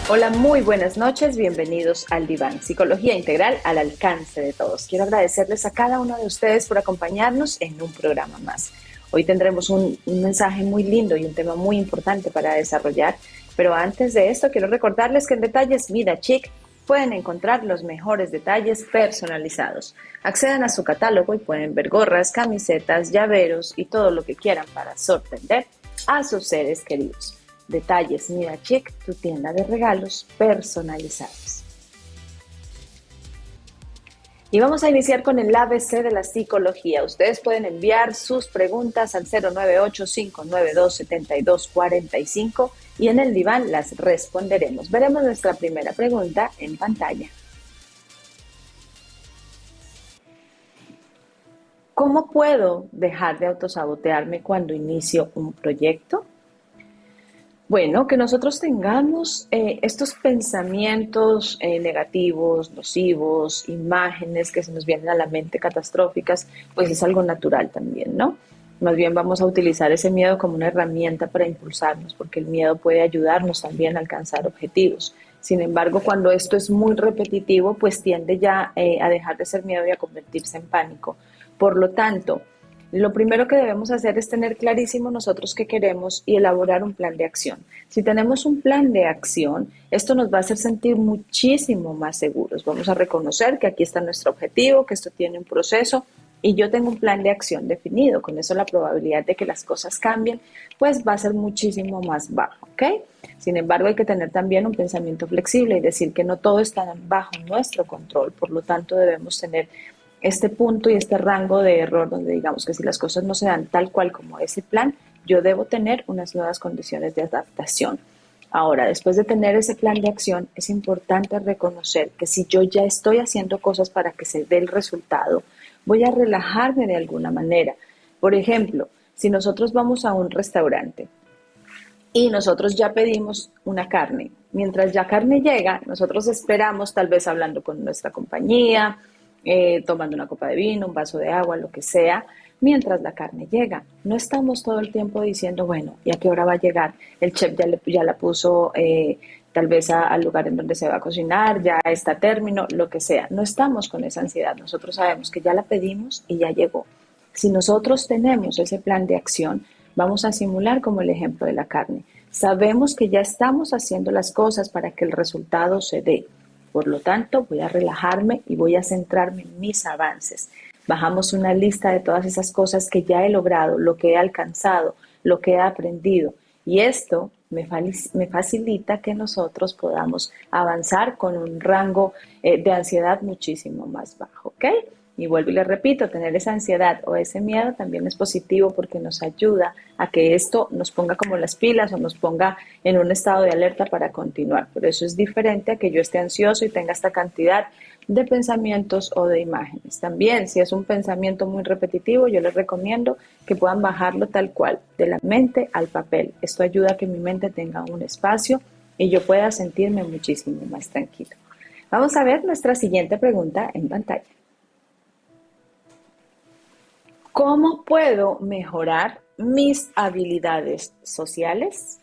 Hola, muy buenas noches, bienvenidos al Diván, Psicología Integral al alcance de todos. Quiero agradecerles a cada uno de ustedes por acompañarnos en un programa más. Hoy tendremos un mensaje muy lindo y un tema muy importante para desarrollar, pero antes de esto quiero recordarles que en Detalles Vida Chic pueden encontrar los mejores detalles personalizados. Accedan a su catálogo y pueden ver gorras, camisetas, llaveros y todo lo que quieran para sorprender a sus seres queridos. Detalles Mira Chic, tu tienda de regalos personalizados. Y vamos a iniciar con el ABC de la psicología. Ustedes pueden enviar sus preguntas al 098-592-7245 y en el diván las responderemos. Veremos nuestra primera pregunta en pantalla. ¿Cómo puedo dejar de autosabotearme cuando inicio un proyecto? Bueno, que nosotros tengamos estos pensamientos negativos, nocivos, imágenes que se nos vienen a la mente catastróficas, pues es algo natural también, ¿no? Más bien vamos a utilizar ese miedo como una herramienta para impulsarnos, porque el miedo puede ayudarnos también a alcanzar objetivos. Sin embargo, cuando esto es muy repetitivo, pues tiende ya a dejar de ser miedo y a convertirse en pánico. Por lo tanto, lo primero que debemos hacer es tener clarísimo nosotros qué queremos y elaborar un plan de acción. Si tenemos un plan de acción, esto nos va a hacer sentir muchísimo más seguros. Vamos a reconocer que aquí está nuestro objetivo, que esto tiene un proceso y yo tengo un plan de acción definido. Con eso la probabilidad de que las cosas cambien, pues va a ser muchísimo más baja, ¿ok? Sin embargo, hay que tener también un pensamiento flexible y decir que no todo está bajo nuestro control. Por lo tanto, debemos tener este punto y este rango de error donde digamos que si las cosas no se dan tal cual como ese plan, yo debo tener unas nuevas condiciones de adaptación. Ahora, después de tener ese plan de acción, es importante reconocer que si yo ya estoy haciendo cosas para que se dé el resultado, voy a relajarme de alguna manera. Por ejemplo, si nosotros vamos a un restaurante y nosotros ya pedimos una carne, mientras ya carne llega, nosotros esperamos tal vez hablando con nuestra compañía, tomando una copa de vino, un vaso de agua, lo que sea, mientras la carne llega. No estamos todo el tiempo diciendo, bueno, ¿y a qué hora va a llegar? El chef ya la puso tal vez al lugar en donde se va a cocinar, ya está a término, lo que sea. No estamos con esa ansiedad. Nosotros sabemos que ya la pedimos y ya llegó. Si nosotros tenemos ese plan de acción, vamos a simular como el ejemplo de la carne. Sabemos que ya estamos haciendo las cosas para que el resultado se dé. Por lo tanto, voy a relajarme y voy a centrarme en mis avances. Bajamos una lista de todas esas cosas que ya he logrado, lo que he alcanzado, lo que he aprendido. Y esto me facilita que nosotros podamos avanzar con un rango de ansiedad muchísimo más bajo, ¿ok? Y vuelvo y le repito, tener esa ansiedad o ese miedo también es positivo porque nos ayuda a que esto nos ponga como las pilas o nos ponga en un estado de alerta para continuar. Por eso es diferente a que yo esté ansioso y tenga esta cantidad de pensamientos o de imágenes. También, si es un pensamiento muy repetitivo, yo les recomiendo que puedan bajarlo tal cual, de la mente al papel. Esto ayuda a que mi mente tenga un espacio y yo pueda sentirme muchísimo más tranquilo. Vamos a ver nuestra siguiente pregunta en pantalla. ¿Cómo puedo mejorar mis habilidades sociales?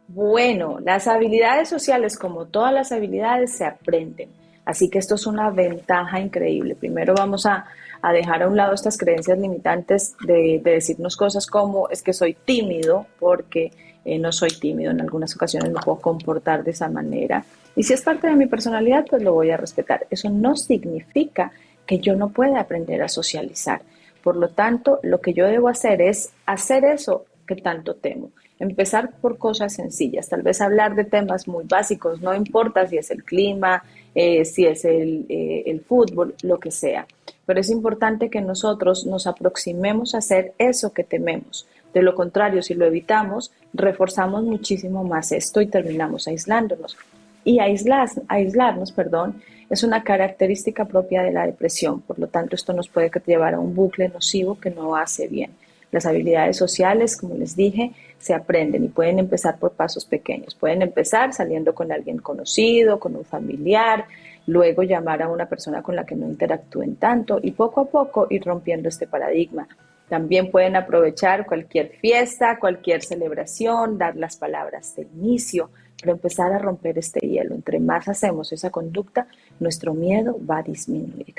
Bueno, las habilidades sociales, como todas las habilidades, se aprenden. Así que esto es una ventaja increíble. Primero vamos a dejar a un lado estas creencias limitantes de decirnos cosas como es que soy tímido porque no soy tímido. En algunas ocasiones me puedo comportar de esa manera. Y si es parte de mi personalidad, pues lo voy a respetar. Eso no significa que yo no pueda aprender a socializar. Por lo tanto, lo que yo debo hacer es hacer eso que tanto temo. Empezar por cosas sencillas, tal vez hablar de temas muy básicos, no importa si es el clima, si es el fútbol, lo que sea. Pero es importante que nosotros nos aproximemos a hacer eso que tememos. De lo contrario, si lo evitamos, reforzamos muchísimo más esto y terminamos aislándonos. Y aislarnos, perdón, es una característica propia de la depresión. Por lo tanto, esto nos puede llevar a un bucle nocivo que no hace bien. Las habilidades sociales, como les dije, se aprenden y pueden empezar por pasos pequeños. Pueden empezar saliendo con alguien conocido, con un familiar, luego llamar a una persona con la que no interactúen tanto y poco a poco ir rompiendo este paradigma. También pueden aprovechar cualquier fiesta, cualquier celebración, dar las palabras de inicio, pero empezar a romper este hielo. Entre más hacemos esa conducta, nuestro miedo va a disminuir.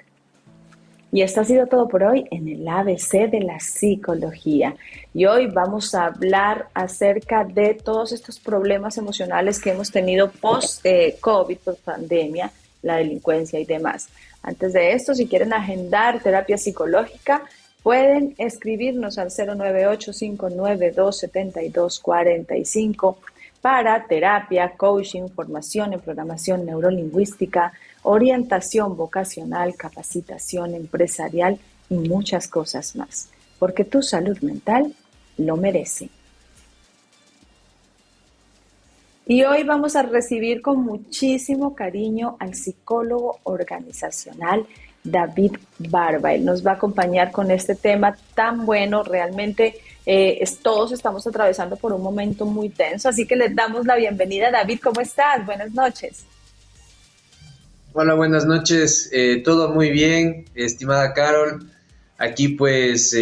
Y esto ha sido todo por hoy en el ABC de la psicología. Y hoy vamos a hablar acerca de todos estos problemas emocionales que hemos tenido post-COVID, post-pandemia, la delincuencia y demás. Antes de esto, si quieren agendar terapia psicológica, pueden escribirnos al 098-592-7245 para terapia, coaching, formación en programación neurolingüística, orientación vocacional, capacitación empresarial y muchas cosas más, porque tu salud mental lo merece. Y hoy vamos a recibir con muchísimo cariño al psicólogo organizacional David Barba. Él nos va a acompañar con este tema tan bueno. Realmente todos estamos atravesando por un momento muy tenso, así que les damos la bienvenida. David, ¿cómo estás? Buenas noches. Hola, buenas noches. Todo muy bien, estimada Carol. Aquí pues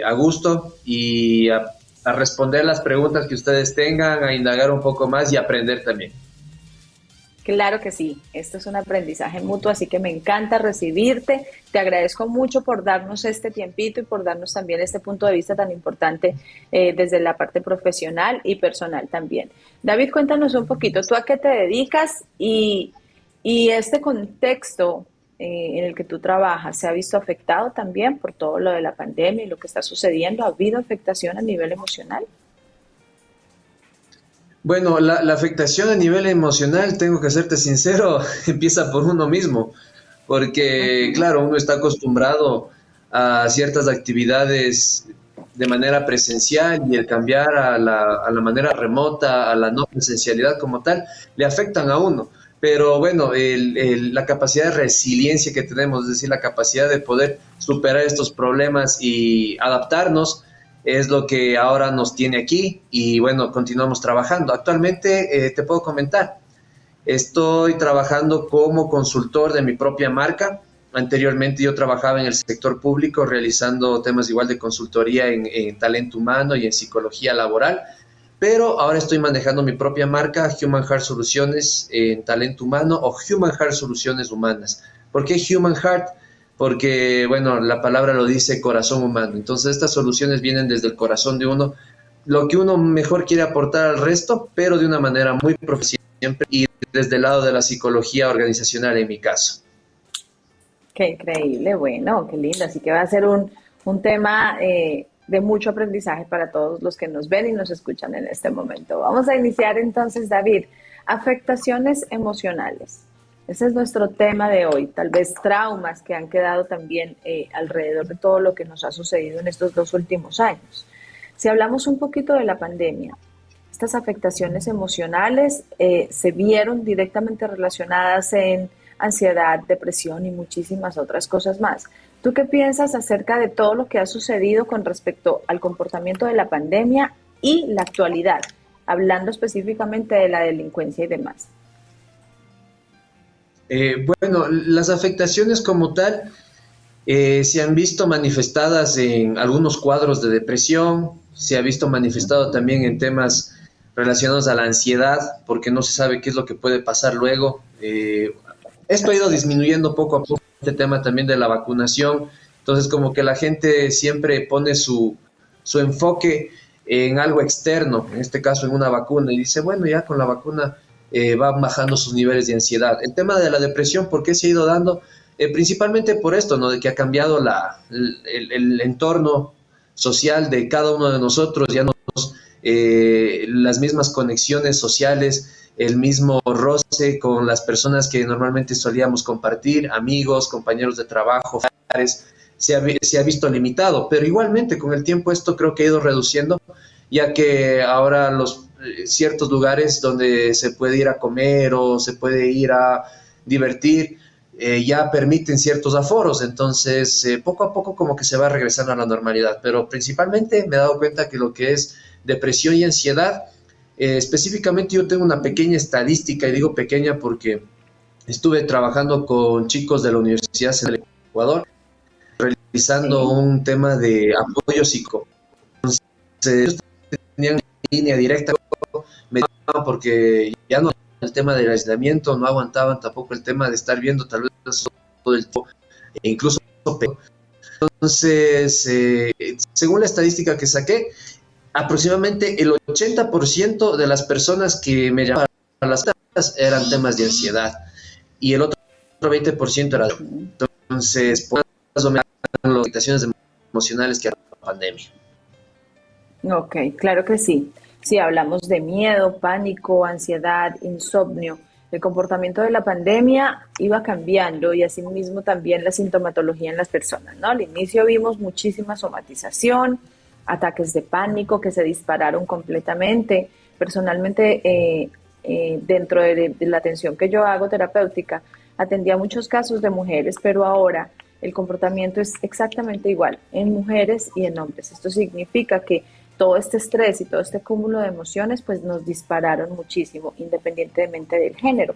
a gusto y a responder las preguntas que ustedes tengan, a indagar un poco más y aprender también. Claro que sí, esto es un aprendizaje mutuo, así que me encanta recibirte. Te agradezco mucho por darnos este tiempito y por darnos también este punto de vista tan importante desde la parte profesional y personal también. David, cuéntanos un poquito, ¿tú a qué te dedicas y este contexto en el que tú trabajas se ha visto afectado también por todo lo de la pandemia y lo que está sucediendo? ¿Ha habido afectación a nivel emocional? Bueno, la afectación a nivel emocional, tengo que serte sincero, empieza por uno mismo, porque Uh-huh. claro, uno está acostumbrado a ciertas actividades de manera presencial y el cambiar a la manera remota, a la no presencialidad como tal, le afectan a uno. Pero bueno, la capacidad de resiliencia que tenemos, es decir, la capacidad de poder superar estos problemas y adaptarnos, es lo que ahora nos tiene aquí y bueno, continuamos trabajando. Actualmente te puedo comentar, estoy trabajando como consultor de mi propia marca. Anteriormente yo trabajaba en el sector público realizando temas igual de consultoría en talento humano y en psicología laboral, pero ahora estoy manejando mi propia marca, Human Heart Soluciones en talento humano o Human Heart Soluciones Humanas. ¿Por qué Human Heart? Porque, bueno, la palabra lo dice corazón humano. Entonces, estas soluciones vienen desde el corazón de uno, lo que uno mejor quiere aportar al resto, pero de una manera muy profesional siempre y desde el lado de la psicología organizacional en mi caso. Qué increíble, bueno, qué lindo. Así que va a ser un tema de mucho aprendizaje para todos los que nos ven y nos escuchan en este momento. Vamos a iniciar entonces, David, afectaciones emocionales. Ese es nuestro tema de hoy, tal vez traumas que han quedado también alrededor de todo lo que nos ha sucedido en estos 2 últimos años. Si hablamos un poquito de la pandemia, estas afectaciones emocionales se vieron directamente relacionadas en ansiedad, depresión y muchísimas otras cosas más. ¿Tú qué piensas acerca de todo lo que ha sucedido con respecto al comportamiento de la pandemia y la actualidad, hablando específicamente de la delincuencia y demás? Bueno, las afectaciones como tal se han visto manifestadas en algunos cuadros de depresión, se ha visto manifestado también en temas relacionados a la ansiedad, porque no se sabe qué es lo que puede pasar luego. Esto ha ido Así es. disminuyendo poco a poco, este tema también de la vacunación, entonces como que la gente siempre pone su enfoque en algo externo, en este caso en una vacuna, y dice, bueno, ya con la vacuna van bajando sus niveles de ansiedad. El tema de la depresión, ¿por qué se ha ido dando? Principalmente por esto, ¿no? De que ha cambiado el entorno social de cada uno de nosotros, ya no las mismas conexiones sociales, el mismo roce con las personas que normalmente solíamos compartir, amigos, compañeros de trabajo, familiares, se ha visto limitado, pero igualmente con el tiempo esto creo que ha ido reduciendo, ya que ahora los ciertos lugares donde se puede ir a comer o se puede ir a divertir, ya permiten ciertos aforos, entonces poco a poco como que se va regresando a la normalidad, pero principalmente me he dado cuenta que lo que es depresión y ansiedad, específicamente yo tengo una pequeña estadística, y digo pequeña porque estuve trabajando con chicos de la Universidad Central de Ecuador, realizando sí. un tema de apoyo psico. Ellos tenían línea directa, me llamaban porque ya no el tema del aislamiento, no aguantaban tampoco el tema de estar viendo tal vez todo el tiempo, e incluso peor. Entonces, según la estadística que saqué, aproximadamente el 80% de las personas que me llamaban a las citas eran temas de ansiedad y el otro 20% era. Ujú. Entonces, pues, más o menos las afectaciones emocionales que ha la pandemia. Ok, claro que sí. Si hablamos de miedo, pánico, ansiedad, insomnio, el comportamiento de la pandemia iba cambiando y asimismo también la sintomatología en las personas, ¿no? Al inicio vimos muchísima somatización, ataques de pánico que se dispararon completamente. Personalmente, dentro de la atención que yo hago terapéutica, atendía muchos casos de mujeres, pero ahora el comportamiento es exactamente igual en mujeres y en hombres. Esto significa que todo este estrés y todo este cúmulo de emociones pues nos dispararon muchísimo independientemente del género.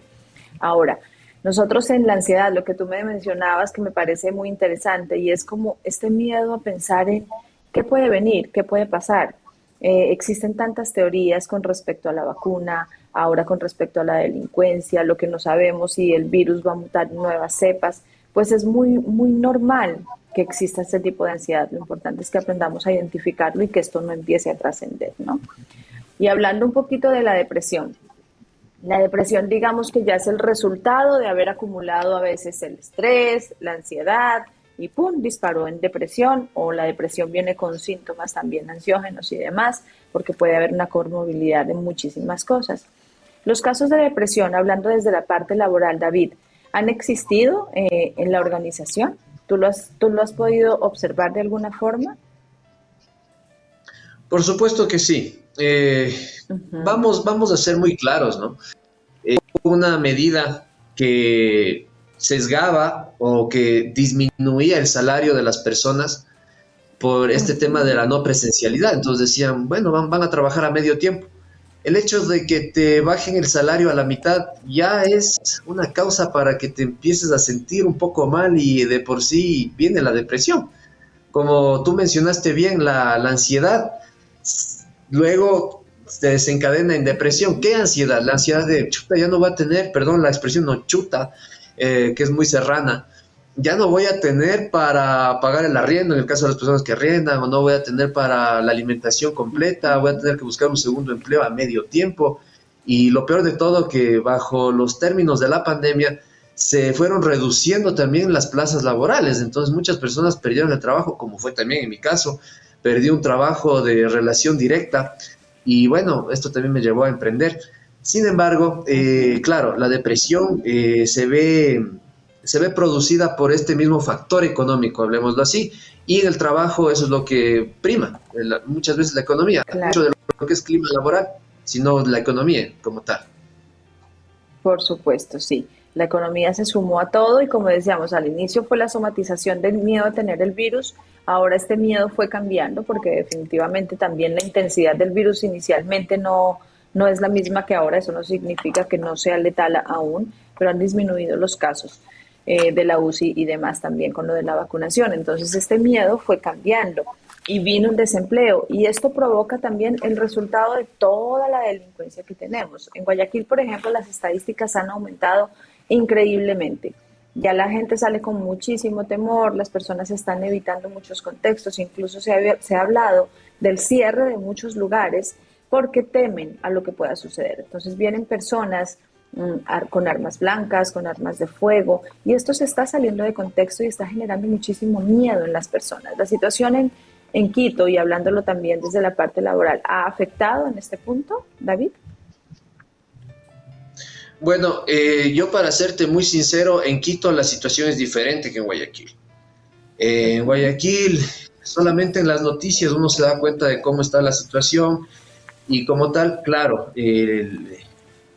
Ahora, nosotros en la ansiedad, lo que tú me mencionabas que me parece muy interesante y es como este miedo a pensar en qué puede venir, qué puede pasar. Existen tantas teorías con respecto a la vacuna, ahora con respecto a la delincuencia, lo que no sabemos si el virus va a mutar en nuevas cepas, pues es muy normal que exista este tipo de ansiedad. Lo importante es que aprendamos a identificarlo y que esto no empiece a trascender, ¿no? Y hablando un poquito de la depresión digamos que ya es el resultado de haber acumulado a veces el estrés, la ansiedad y ¡pum! Disparó en depresión o la depresión viene con síntomas también ansiógenos y demás porque puede haber una comorbilidad de muchísimas cosas. Los casos de depresión, hablando desde la parte laboral, David, ¿han existido en la organización? Tú lo has podido observar de alguna forma? Por supuesto que sí. Ujú. Vamos a ser muy claros, ¿no? Una medida que sesgaba o que disminuía el salario de las personas por este tema de Ujú. la no presencialidad. Entonces decían, bueno, van a trabajar a medio tiempo. El hecho de que te bajen el salario a la mitad ya es una causa para que te empieces a sentir un poco mal y de por sí viene la depresión. Como tú mencionaste bien, la ansiedad luego se desencadena en depresión. ¿Qué ansiedad? La ansiedad de chuta, ya no va a tener, perdón la expresión, no chuta, que es muy serrana, ya no voy a tener para pagar el arriendo en el caso de las personas que arriendan, o no voy a tener para la alimentación completa, voy a tener que buscar un segundo empleo a medio tiempo. Y lo peor de todo, que bajo los términos de la pandemia se fueron reduciendo también las plazas laborales, entonces muchas personas perdieron el trabajo, como fue también en mi caso, perdí un trabajo de relación directa y bueno, esto también me llevó a emprender. Sin embargo, Ujú. claro, la depresión se ve producida por este mismo factor económico, hablemoslo así, y en el trabajo eso es lo que prima, muchas veces la economía, mucho Claro. de lo que es clima laboral, sino la economía como tal. Por supuesto, sí. La economía se sumó a todo y como decíamos, al inicio fue la somatización del miedo a tener el virus, ahora este miedo fue cambiando porque definitivamente también la intensidad del virus inicialmente no es la misma que ahora, eso no significa que no sea letal aún, pero han disminuido los casos de la UCI y demás también con lo de la vacunación. Entonces este miedo fue cambiando y vino un desempleo y esto provoca también el resultado de toda la delincuencia que tenemos. En Guayaquil, por ejemplo, las estadísticas han aumentado increíblemente. Ya la gente sale con muchísimo temor, las personas están evitando muchos contextos, incluso se ha hablado del cierre de muchos lugares porque temen a lo que pueda suceder. Entonces vienen personas con armas blancas, con armas de fuego, y esto se está saliendo de contexto y está generando muchísimo miedo en las personas. La situación en Quito, y hablándolo también desde la parte laboral, ¿ha afectado en este punto, David? Bueno, yo para serte muy sincero, en Quito la situación es diferente que en Guayaquil. En Ujú. Guayaquil, solamente en las noticias uno se da cuenta de cómo está la situación y como tal, claro,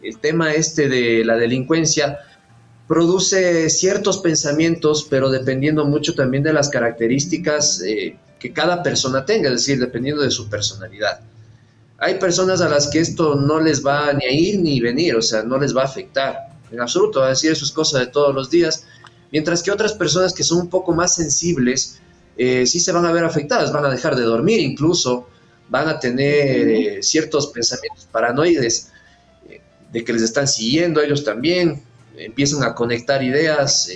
el tema este de la delincuencia produce ciertos pensamientos, pero dependiendo mucho también de las características que cada persona tenga, es decir, dependiendo de su personalidad. Hay personas a las que esto no les va ni a ir ni venir, o sea, no les va a afectar en absoluto, va a decir eso es cosa de todos los días, mientras que otras personas que son un poco más sensibles sí se van a ver afectadas, van a dejar de dormir incluso, van a tener ciertos pensamientos paranoides de que les están siguiendo a ellos también, empiezan a conectar ideas,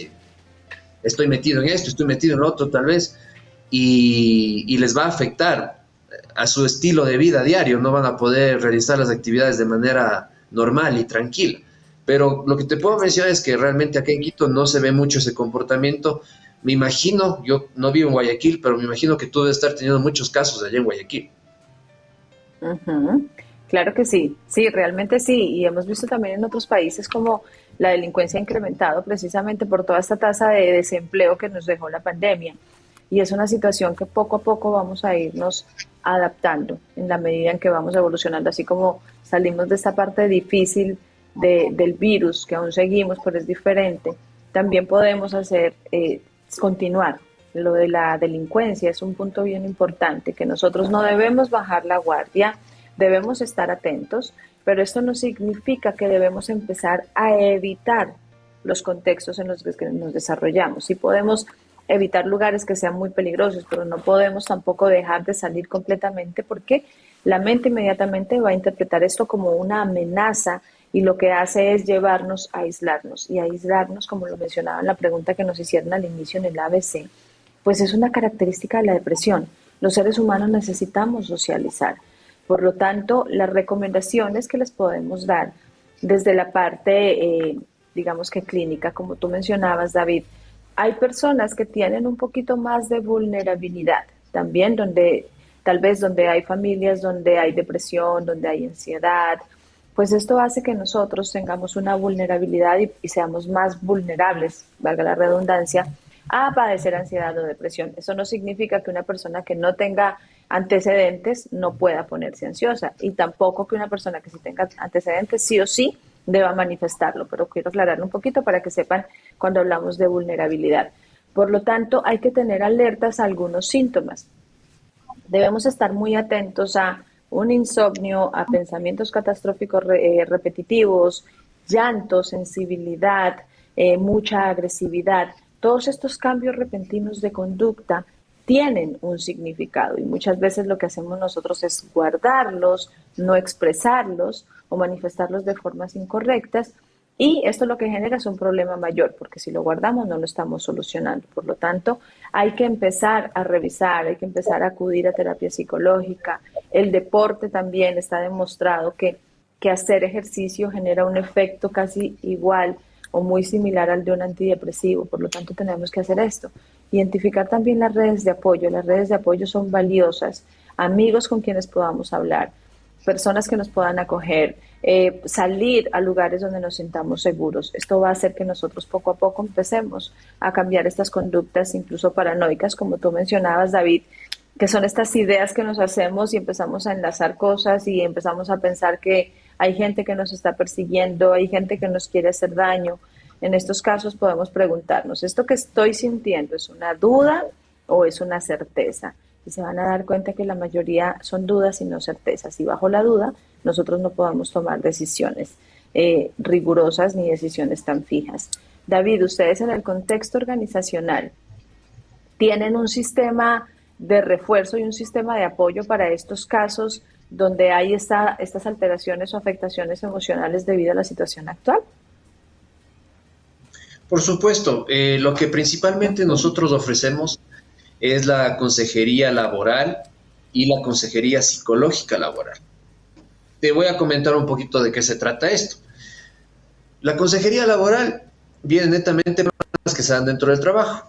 estoy metido en esto, estoy metido en lo otro tal vez, y les va a afectar a su estilo de vida diario, no van a poder realizar las actividades de manera normal y tranquila. Pero lo que te puedo mencionar es que realmente acá en Quito no se ve mucho ese comportamiento. Me imagino, yo no vivo en Guayaquil, pero me imagino que tú debes estar teniendo muchos casos allá en Guayaquil. Ujú. Claro que sí, sí, realmente sí. Y hemos visto también en otros países como la delincuencia ha incrementado precisamente por toda esta tasa de desempleo que nos dejó la pandemia. Y es una situación que poco a poco vamos a irnos adaptando en la medida en que vamos evolucionando, así como salimos de esta parte difícil del virus, que aún seguimos, pero es diferente, también podemos hacer, continuar. Lo de la delincuencia es un punto bien importante, que nosotros no debemos bajar la guardia, debemos estar atentos, pero esto no significa que debemos empezar a evitar los contextos en los que nos desarrollamos. Sí podemos evitar lugares que sean muy peligrosos, pero no podemos tampoco dejar de salir completamente porque la mente inmediatamente va a interpretar esto como una amenaza y lo que hace es llevarnos a aislarnos. Y aislarnos, como lo mencionaba en la pregunta que nos hicieron al inicio en el ABC, pues es una característica de la depresión. Los seres humanos necesitamos socializar. Por lo tanto, las recomendaciones que les podemos dar desde la parte, digamos que clínica, como tú mencionabas, David, hay personas que tienen un poquito más de vulnerabilidad, también donde tal vez donde hay familias, donde hay depresión, donde hay ansiedad, pues esto hace que nosotros tengamos una vulnerabilidad y seamos más vulnerables, valga la redundancia, a padecer ansiedad o depresión. Eso no significa que una persona que no tenga antecedentes no pueda ponerse ansiosa y tampoco que una persona que sí tenga antecedentes sí o sí deba manifestarlo, pero quiero aclararlo un poquito para que sepan cuando hablamos de vulnerabilidad. Por lo tanto, hay que tener alertas a algunos síntomas. Debemos estar muy atentos a un insomnio, a pensamientos catastróficos repetitivos, llanto, sensibilidad, mucha agresividad. Todos estos cambios repentinos de conducta tienen un significado y muchas veces lo que hacemos nosotros es guardarlos, no expresarlos o manifestarlos de formas incorrectas y esto lo que genera es un problema mayor porque si lo guardamos no lo estamos solucionando. Por lo tanto, hay que empezar a revisar, hay que empezar a acudir a terapia psicológica. El deporte también está demostrado que hacer ejercicio genera un efecto casi igual o muy similar al de un antidepresivo. Por lo tanto, tenemos que hacer esto. Identificar también las redes de apoyo. Las redes de apoyo son valiosas. Amigos con quienes podamos hablar, personas que nos puedan acoger, salir a lugares donde nos sintamos seguros. Esto va a hacer que nosotros poco a poco empecemos a cambiar estas conductas, incluso paranoicas, como tú mencionabas, David, que son estas ideas que nos hacemos y empezamos a enlazar cosas y empezamos a pensar que hay gente que nos está persiguiendo, hay gente que nos quiere hacer daño. En estos casos podemos preguntarnos, ¿esto que estoy sintiendo es una duda o es una certeza? Y se van a dar cuenta que la mayoría son dudas y no certezas. Y bajo la duda, nosotros no podemos tomar decisiones rigurosas ni decisiones tan fijas. David, ustedes en el contexto organizacional tienen un sistema de refuerzo y un sistema de apoyo para estos casos donde hay estas alteraciones o afectaciones emocionales debido a la situación actual. Por supuesto, lo que principalmente nosotros ofrecemos es la consejería laboral y la consejería psicológica laboral. Te voy a comentar un poquito de qué se trata esto. La consejería laboral viene netamente de problemas que se dan dentro del trabajo.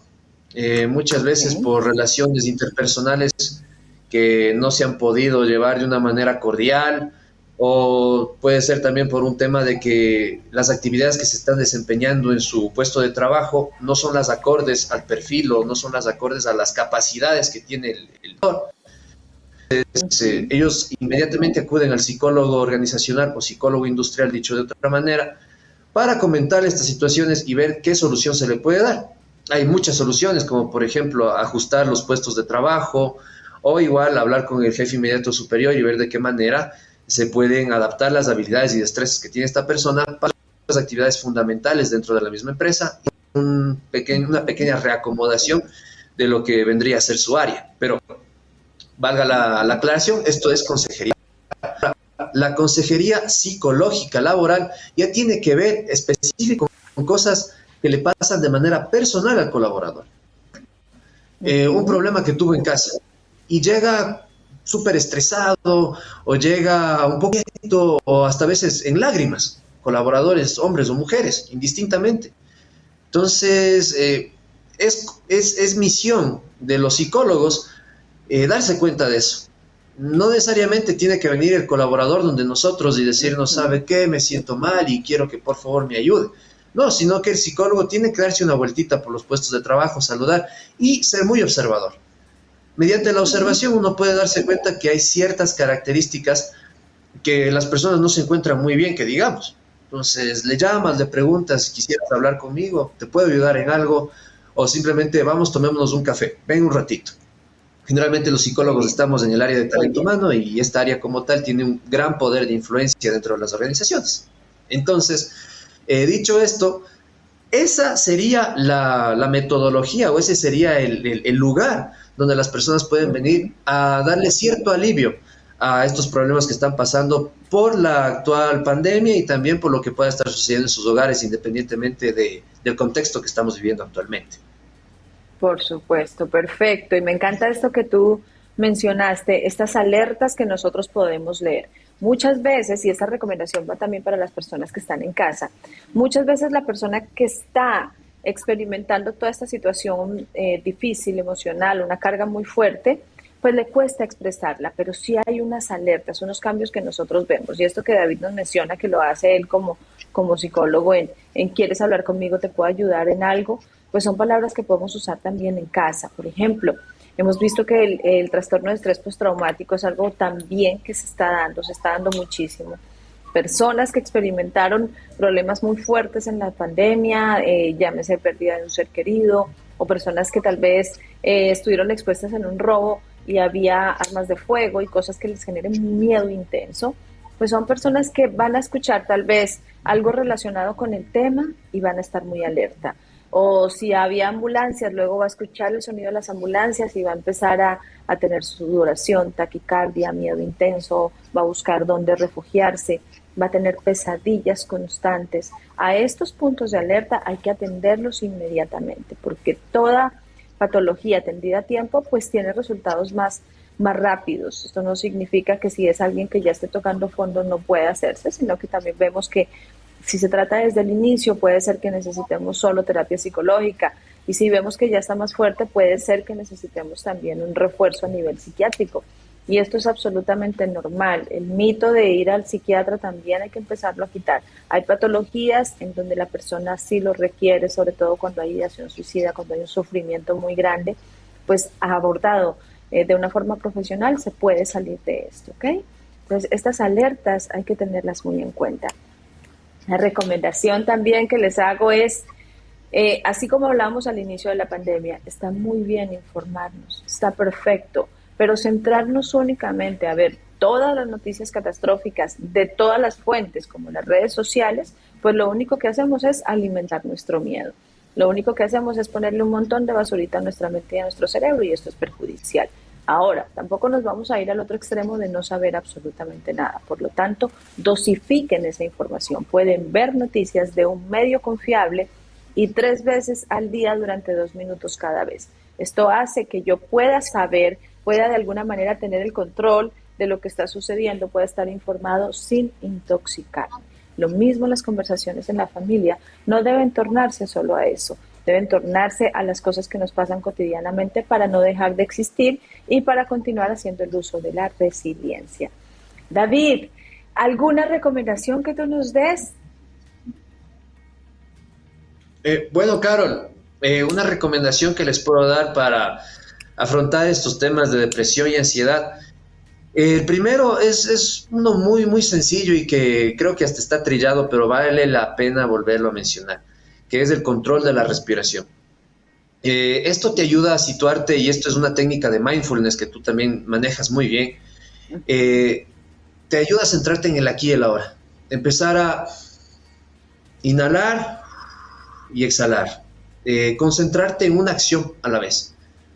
Muchas veces Okay. por relaciones interpersonales que no se han podido llevar de una manera cordial o puede ser también por un tema de que las actividades que se están desempeñando en su puesto de trabajo no son las acordes al perfil o no son las acordes a las capacidades que tiene el Uh-huh. ellos inmediatamente acuden al psicólogo organizacional o psicólogo industrial, dicho de otra manera, para comentar estas situaciones y ver qué solución se le puede dar. Hay muchas soluciones, como por ejemplo ajustar los puestos de trabajo o igual hablar con el jefe inmediato superior y ver de qué manera se pueden adaptar las habilidades y destrezas que tiene esta persona para las actividades fundamentales dentro de la misma empresa y una pequeña reacomodación de lo que vendría a ser su área. Pero valga la aclaración, esto es consejería. La consejería psicológica laboral ya tiene que ver específico con cosas que le pasan de manera personal al colaborador. Un problema que tuvo en casa y llega súper estresado o llega un poquito o hasta a veces en lágrimas, colaboradores, hombres o mujeres, indistintamente. Entonces, es misión de los psicólogos darse cuenta de eso. No necesariamente tiene que venir el colaborador donde nosotros y decirnos, ¿sabe qué? Me siento mal y quiero que por favor me ayude. No, sino que el psicólogo tiene que darse una vueltita por los puestos de trabajo, saludar y ser muy observador. Mediante la observación uno puede darse cuenta que hay ciertas características que las personas no se encuentran muy bien, que digamos. Entonces le llamas, le preguntas, ¿quisieras hablar conmigo? ¿Te puedo ayudar en algo? O simplemente vamos, tomémonos un café, ven un ratito. Generalmente los psicólogos estamos en el área de talento humano y esta área como tal tiene un gran poder de influencia dentro de las organizaciones. Entonces, dicho esto, esa sería la metodología o ese sería el lugar donde las personas pueden venir a darle cierto alivio a estos problemas que están pasando por la actual pandemia y también por lo que pueda estar sucediendo en sus hogares, independientemente del contexto que estamos viviendo actualmente. Por supuesto, perfecto. Y me encanta esto que tú mencionaste, estas alertas que nosotros podemos leer. Muchas veces, y esta recomendación va también para las personas que están en casa, muchas veces la persona que está experimentando toda esta situación difícil, emocional, una carga muy fuerte, pues le cuesta expresarla, pero sí hay unas alertas, unos cambios que nosotros vemos. Y esto que David nos menciona, que lo hace él como psicólogo en ¿quieres hablar conmigo? ¿Te puedo ayudar en algo? Pues son palabras que podemos usar también en casa. Por ejemplo, hemos visto que el trastorno de estrés postraumático es algo también que se está dando muchísimo. Personas que experimentaron problemas muy fuertes en la pandemia, llámese pérdida de un ser querido, o personas que tal vez estuvieron expuestas en un robo y había armas de fuego y cosas que les generen un miedo intenso, pues son personas que van a escuchar tal vez algo relacionado con el tema y van a estar muy alerta. O si había ambulancias, luego va a escuchar el sonido de las ambulancias y va a empezar a tener sudoración, taquicardia, miedo intenso, va a buscar dónde refugiarse, va a tener pesadillas constantes. A estos puntos de alerta hay que atenderlos inmediatamente, porque toda patología atendida a tiempo pues tiene resultados más rápidos. Esto no significa que si es alguien que ya esté tocando fondo no pueda hacerse, sino que también vemos que si se trata desde el inicio, puede ser que necesitemos solo terapia psicológica. Y si vemos que ya está más fuerte, puede ser que necesitemos también un refuerzo a nivel psiquiátrico. Y esto es absolutamente normal. El mito de ir al psiquiatra también hay que empezarlo a quitar. Hay patologías en donde la persona sí lo requiere, sobre todo cuando hay ideación suicida, cuando hay un sufrimiento muy grande, pues abordado de una forma profesional se puede salir de esto, ¿ok? Entonces, estas alertas hay que tenerlas muy en cuenta. La recomendación también que les hago es, así como hablamos al inicio de la pandemia, está muy bien informarnos, está perfecto, pero centrarnos únicamente a ver todas las noticias catastróficas de todas las fuentes, como las redes sociales, pues lo único que hacemos es alimentar nuestro miedo. Lo único que hacemos es ponerle un montón de basurita a nuestra mente y a nuestro cerebro y esto es perjudicial. Ahora, tampoco nos vamos a ir al otro extremo de no saber absolutamente nada. Por lo tanto, dosifiquen esa información. Pueden ver noticias de un medio confiable y 3 veces al día durante 2 minutos cada vez. Esto hace que yo pueda saber, pueda de alguna manera tener el control de lo que está sucediendo, pueda estar informado sin intoxicarme. Lo mismo las conversaciones en la familia no deben tornarse solo a eso. Deben tornarse a las cosas que nos pasan cotidianamente para no dejar de existir y para continuar haciendo el uso de la resiliencia. David, ¿alguna recomendación que tú nos des? Bueno, Carol, una recomendación que les puedo dar para afrontar estos temas de depresión y ansiedad. El primero es uno muy, muy sencillo y que creo que hasta está trillado, pero vale la pena volverlo a mencionar, que es el control de la respiración. Esto te ayuda a situarte, y esto es una técnica de mindfulness que tú también manejas muy bien, te ayuda a centrarte en el aquí y el ahora. Empezar a inhalar y exhalar. Concentrarte en una acción a la vez.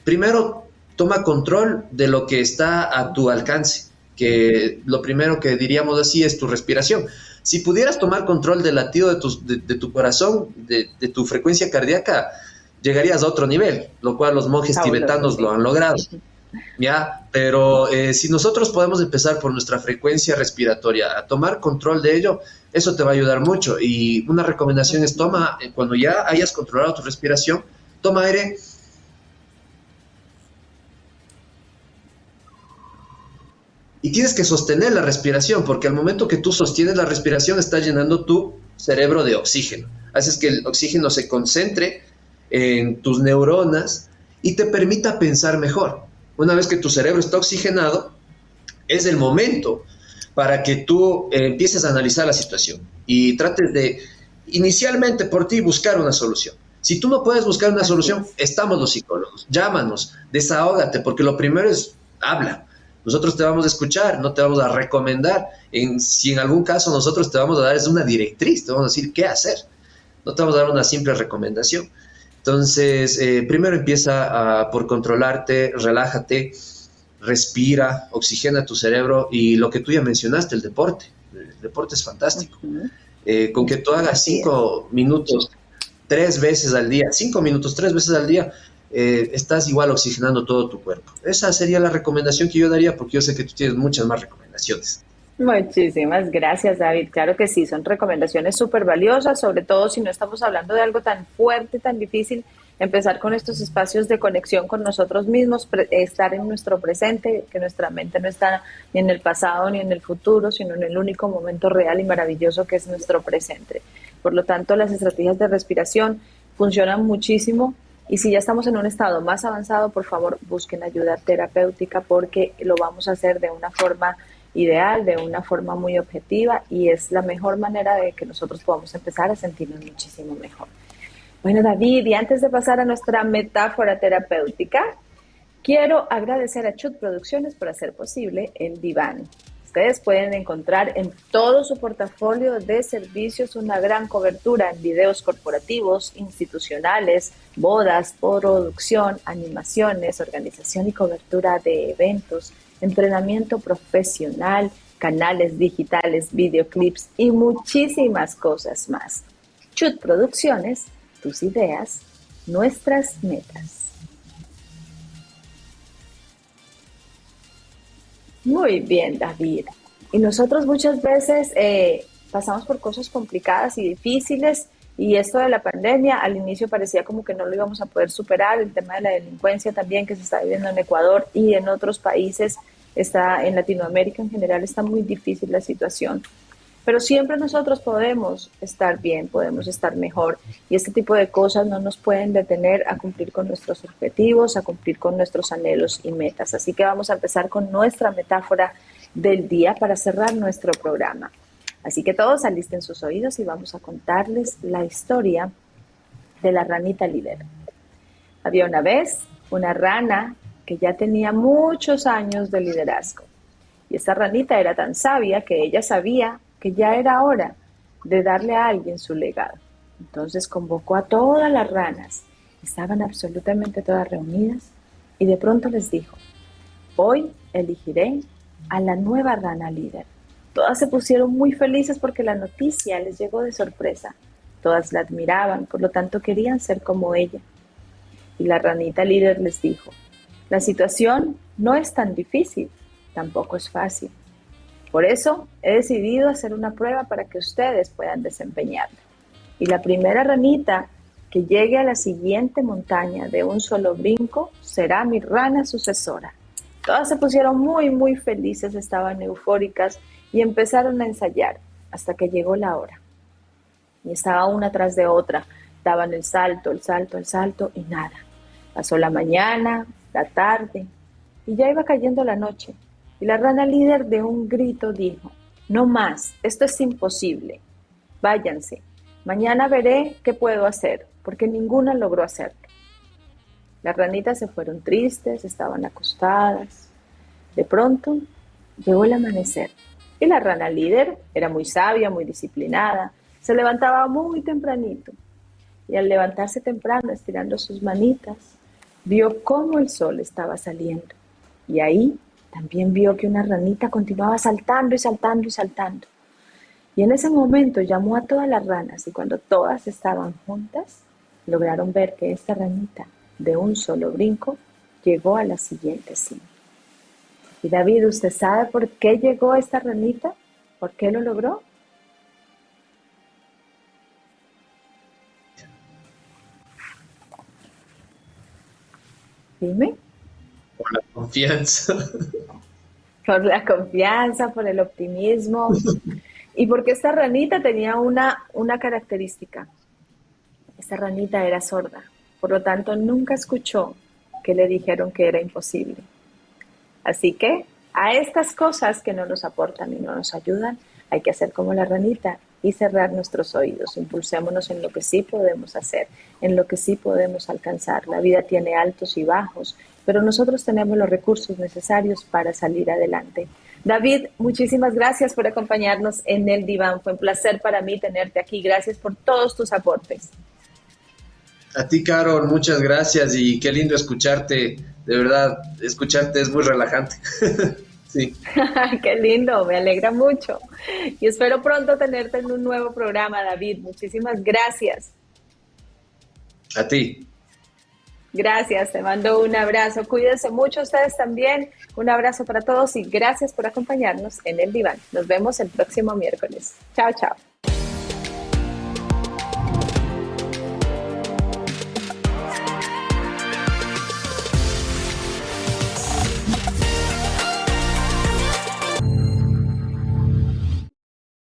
primero toma control de lo que está a tu alcance, que lo primero que diríamos así es tu respiración. Si pudieras tomar control del latido de tu corazón, de tu frecuencia cardíaca, llegarías a otro nivel, lo cual los monjes Fabuloso, tibetanos lo sí. han logrado. ¿Ya? Pero si nosotros podemos empezar por nuestra frecuencia respiratoria, a tomar control de ello, eso te va a ayudar mucho. Y una recomendación es toma, cuando ya hayas controlado tu respiración, toma aire y tienes que sostener la respiración, porque al momento que tú sostienes la respiración, estás llenando tu cerebro de oxígeno. Haces que el oxígeno se concentre en tus neuronas y te permita pensar mejor. Una vez que tu cerebro está oxigenado, es el momento para que tú empieces a analizar la situación y trates de, inicialmente por ti, buscar una solución. Si tú no puedes buscar una Así solución, es. estamos los psicólogos. Llámanos, desahógate, porque lo primero es habla. Nosotros te vamos a escuchar, no te vamos a recomendar. Si en algún caso nosotros te vamos a dar es una directriz, te vamos a decir qué hacer. No te vamos a dar una simple recomendación. Entonces, primero empieza por controlarte, relájate, respira, oxigena tu cerebro y lo que tú ya mencionaste, el deporte. El deporte es fantástico. Ujú. Con que tú hagas Así es. 5 minutos 3 veces al día, 5 minutos 3 veces al día, estás igual oxigenando todo tu cuerpo. Esa sería la recomendación que yo daría porque yo sé que tú tienes muchas más recomendaciones. Muchísimas gracias, David. Claro que sí, son recomendaciones súper valiosas, sobre todo si no estamos hablando de algo tan fuerte, tan difícil, empezar con estos espacios de conexión con nosotros mismos, estar en nuestro presente, que nuestra mente no está ni en el pasado ni en el futuro, sino en el único momento real y maravilloso que es nuestro presente. Por lo tanto, las estrategias de respiración funcionan muchísimo y si ya estamos en un estado más avanzado, por favor, busquen ayuda terapéutica porque lo vamos a hacer de una forma ideal, de una forma muy objetiva y es la mejor manera de que nosotros podamos empezar a sentirnos muchísimo mejor. Bueno, David, y antes de pasar a nuestra metáfora terapéutica, quiero agradecer a Chut Producciones por hacer posible el diván. Ustedes pueden encontrar en todo su portafolio de servicios una gran cobertura en videos corporativos, institucionales, bodas, producción, animaciones, organización y cobertura de eventos, entrenamiento profesional, canales digitales, videoclips y muchísimas cosas más. Chut Producciones, tus ideas, nuestras metas. Muy bien, David. Y nosotros muchas veces pasamos por cosas complicadas y difíciles y esto de la pandemia al inicio parecía como que no lo íbamos a poder superar, el tema de la delincuencia también que se está viviendo en Ecuador y en otros países, está en Latinoamérica en general está muy difícil la situación. Pero siempre nosotros podemos estar bien, podemos estar mejor y este tipo de cosas no nos pueden detener a cumplir con nuestros objetivos, a cumplir con nuestros anhelos y metas. Así que vamos a empezar con nuestra metáfora del día para cerrar nuestro programa. Así que todos alisten sus oídos y vamos a contarles la historia de la ranita líder. Había una vez una rana que ya tenía muchos años de liderazgo. Y esta ranita era tan sabia que ella sabía que ya era hora de darle a alguien su legado. Entonces convocó a todas las ranas, estaban absolutamente todas reunidas, y de pronto les dijo, hoy elegiré a la nueva rana líder. Todas se pusieron muy felices porque la noticia les llegó de sorpresa. Todas la admiraban, por lo tanto querían ser como ella. Y la ranita líder les dijo, la situación no es tan difícil, tampoco es fácil. Por eso he decidido hacer una prueba para que ustedes puedan desempeñarla. Y la primera ranita que llegue a la siguiente montaña de un solo brinco será mi rana sucesora. Todas se pusieron muy felices, estaban eufóricas y empezaron a ensayar hasta que llegó la hora. Y estaba una tras de otra, daban el salto y nada. Pasó la mañana, la tarde y ya iba cayendo la noche. Y la rana líder de un grito dijo, no más, esto es imposible, váyanse, mañana veré qué puedo hacer, porque ninguna logró hacerlo. Las ranitas se fueron tristes, estaban acostadas. De pronto llegó el amanecer y la rana líder era muy sabia, muy disciplinada, se levantaba muy tempranito y al levantarse temprano, estirando sus manitas, Vio cómo el sol estaba saliendo y ahí también vio que una ranita continuaba saltando y saltando y saltando. Y en ese momento llamó a todas las ranas y cuando todas estaban juntas, lograron ver que esta ranita, de un solo brinco, llegó a la siguiente cima. Y David, ¿usted sabe por qué llegó esta ranita? ¿Por qué lo logró? Dime. Por la confianza. Por la confianza, por el optimismo y porque esta ranita tenía una característica. Esta ranita era sorda, por lo tanto nunca escuchó que le dijeron que era imposible. Así que a estas cosas que no nos aportan y no nos ayudan, hay que hacer como la ranita y cerrar nuestros oídos. Impulsémonos en lo que sí podemos hacer, en lo que sí podemos alcanzar. La vida tiene altos y bajos, pero nosotros tenemos los recursos necesarios para salir adelante. David, muchísimas gracias por acompañarnos en el diván. Fue un placer para mí tenerte aquí. Gracias por todos tus aportes. A ti, Carol, muchas gracias y qué lindo escucharte. De verdad, escucharte es muy relajante. Sí, Qué lindo, me alegra mucho. Y espero pronto tenerte en un nuevo programa, David. Muchísimas gracias. a ti. Gracias, te mando un abrazo. Cuídense mucho ustedes también. Un abrazo para todos y gracias por acompañarnos en el diván. Nos vemos el próximo miércoles. Chao, chao.